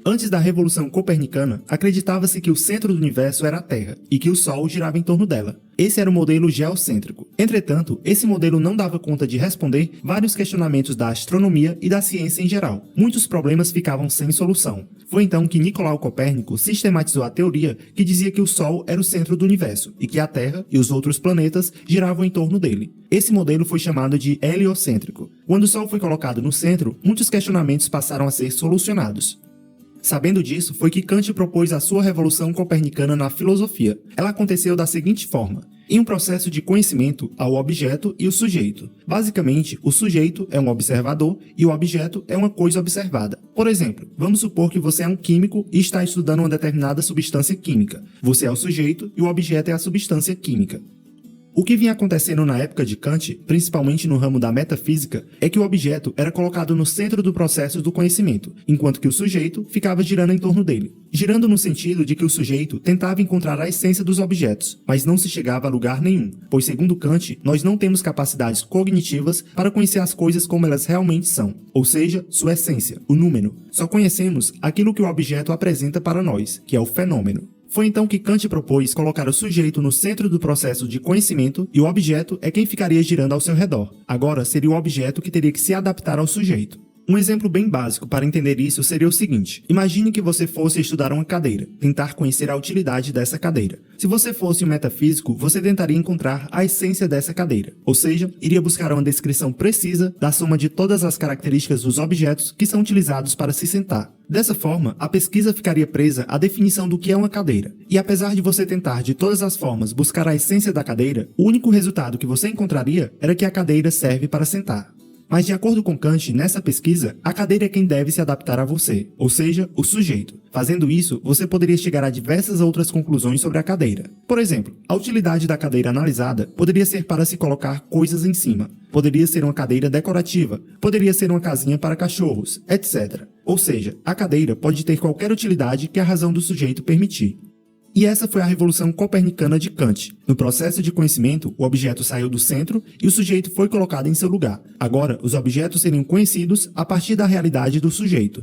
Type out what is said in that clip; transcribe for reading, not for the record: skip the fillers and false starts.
Antes da Revolução Copernicana, acreditava-se que o centro do universo era a Terra e que o Sol girava em torno dela. Esse era o modelo geocêntrico. Entretanto, esse modelo não dava conta de responder vários questionamentos da astronomia e da ciência em geral. Muitos problemas ficavam sem solução. Foi então que Nicolau Copérnico sistematizou a teoria que dizia que o Sol era o centro do universo e que a Terra e os outros planetas giravam em torno dele. Esse modelo foi chamado de heliocêntrico. Quando o Sol foi colocado no centro, muitos questionamentos passaram a ser solucionados. Sabendo disso, foi que Kant propôs a sua revolução copernicana na filosofia. Ela aconteceu da seguinte forma: em um processo de conhecimento, há o objeto e o sujeito. Basicamente, o sujeito é um observador e o objeto é uma coisa observada. Por exemplo, vamos supor que você é um químico e está estudando uma determinada substância química. Você é o sujeito e o objeto é a substância química. O que vinha acontecendo na época de Kant, principalmente no ramo da metafísica, é que o objeto era colocado no centro do processo do conhecimento, enquanto que o sujeito ficava girando em torno dele. Girando no sentido de que o sujeito tentava encontrar a essência dos objetos, mas não se chegava a lugar nenhum, pois segundo Kant, nós não temos capacidades cognitivas para conhecer as coisas como elas realmente são, ou seja, sua essência, o número. Só conhecemos aquilo que o objeto apresenta para nós, que é o fenômeno. Foi então que Kant propôs colocar o sujeito no centro do processo de conhecimento e o objeto é quem ficaria girando ao seu redor. Agora seria o objeto que teria que se adaptar ao sujeito. Um exemplo bem básico para entender isso seria o seguinte: imagine que você fosse estudar uma cadeira, tentar conhecer a utilidade dessa cadeira. Se você fosse um metafísico, você tentaria encontrar a essência dessa cadeira, ou seja, iria buscar uma descrição precisa da soma de todas as características dos objetos que são utilizados para se sentar. Dessa forma, a pesquisa ficaria presa à definição do que é uma cadeira. E apesar de você tentar de todas as formas buscar a essência da cadeira, o único resultado que você encontraria era que a cadeira serve para sentar. Mas de acordo com Kant, nessa pesquisa, a cadeira é quem deve se adaptar a você, ou seja, o sujeito. Fazendo isso, você poderia chegar a diversas outras conclusões sobre a cadeira. Por exemplo, a utilidade da cadeira analisada poderia ser para se colocar coisas em cima, poderia ser uma cadeira decorativa, poderia ser uma casinha para cachorros, etc. Ou seja, a cadeira pode ter qualquer utilidade que a razão do sujeito permitir. E essa foi a revolução copernicana de Kant. No processo de conhecimento, o objeto saiu do centro e o sujeito foi colocado em seu lugar. Agora, os objetos seriam conhecidos a partir da realidade do sujeito.